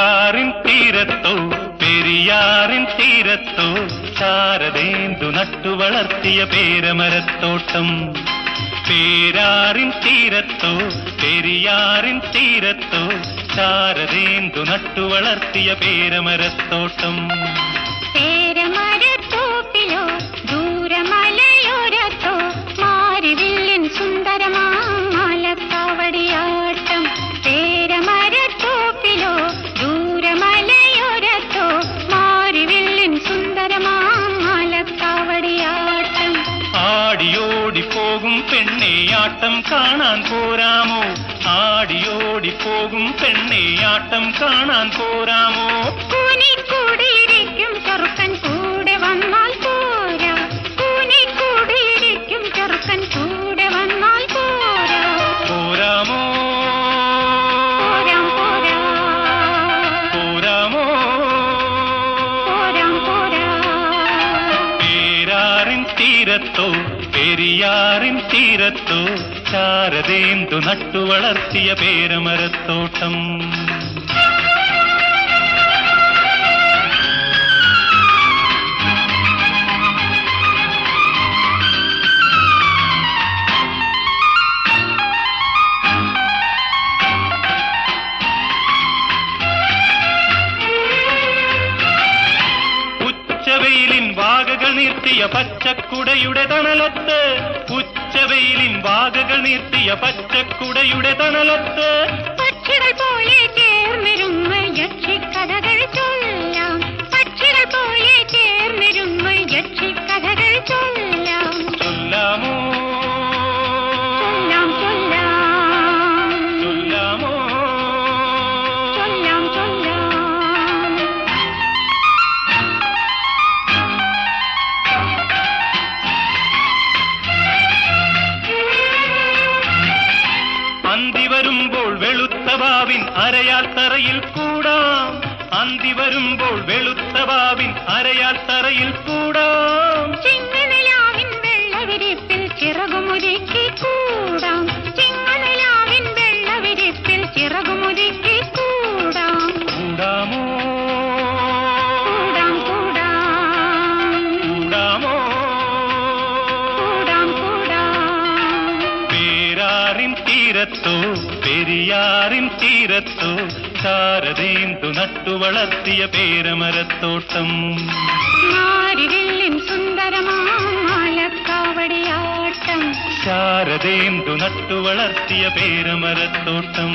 പേരാറിൻ തീരത്തോ പെരിയാറിൻ തീരത്തോ ശാരദേന്ദു നട്ടു വളർത്തിയ പേരമരത്തോട്ടം. പേരാറിൻ തീരത്തോ പെരിയാറിൻ തീരത്തോ ശാരദേന്ദു നട്ടു വളർത്തിയ പേരമരത്തോട്ടം. പേരമരത്തോപ്പിലോ ദൂരമലയോരത്തോ മാരിവില്ലിൻ സുന്ദരമാലക്കാവടിയാട്ടം. പേരമരത്തോപ്പിലോ ദൂരമലയോരത്തോ മാരിവില്ലിൻ സുന്ദരമാലക്കാവടിയാട്ടം. ആടിയോടി പോകും പെണ്ണേയാട്ടം കാണാൻ പോരാമോ? ആടിയോടി പോകും പെണ്ണേയാട്ടം കാണാൻ പോരാമോ? കൂനിക്കൂടിയിരിക്കും ചെറുക്കൻ കൂടെ വന്നാൽ പോരാ. കൂനിക്കൂടിയിരിക്കും ചെറുക്കൻ കൂടെ വന്നാൽ പോരാ. പോരാമോ? പോരാം പോരാ. പോരാമോ? പോരാം പോരാ. പേരാറിൻ തീരത്തോ പെരിയാറിൻ തീരത്തോ ശാരദേന്ദു നട്ടു വളർത്തിയ പേരമരത്തോട്ടം. ഉച്ചവെയിലിൻ വാകകൾ നീർത്തിയ പച്ചക്കുടയുടെ തണലത്ത്. ഉച്ചവെയിലിൻ വാകകൾ നീർത്തിയ പച്ചക്കുടയുടെ തണലത്ത് പക്ഷികൾ പോലെ ചേർന്നിരുന്ന യക്ഷിക്കഥകൾ ചൊല്ലാം. പക്ഷികൾ പോലെ ചേർന്നിരുന്ന യക്ഷിക്കഥകൾ ചൊല്ലാം. ചൊല്ലാമോ? ചൊല്ലാം ചൊല്ലാം. ചൊല്ലാമോ? ചൊല്ലാം ചൊല്ലാം. അന്തി വരുമ്പോൾ വെളുത്ത വാവിൻ അരയാൽ തറയിൽ കൂടാം. അന്തി വരുമ്പോൾ വെളുത്ത വാവിൻ അരയാൽ തറയിൽ കൂടാം. ചിങ്ങനിലാവിൻ വെള്ളവിരിപ്പിൽ ചിറകുമുരുക്കി കൂടാം. ചിങ്ങനിലാവിൻ വെള്ളവിരിപ്പിൽ ചിറകുമുരുക്കി കൂടാം. കൂടാമോ? കൂടാം കൂടാം. കൂടാമോ? കൂടാം കൂടാം. പേരാറിൻ തീരത്തോ പെരിയാറിൻ തീരത്തോ ശാരദേന്ദു നട്ടു വളർത്തിയ പേരമരത്തോട്ടം. മാരിവില്ലിൻ സുന്ദരമാലക്കാവടിയാട്ടം. ശാരദേന്ദു നട്ടു വളർത്തിയ പേരമരത്തോട്ടം.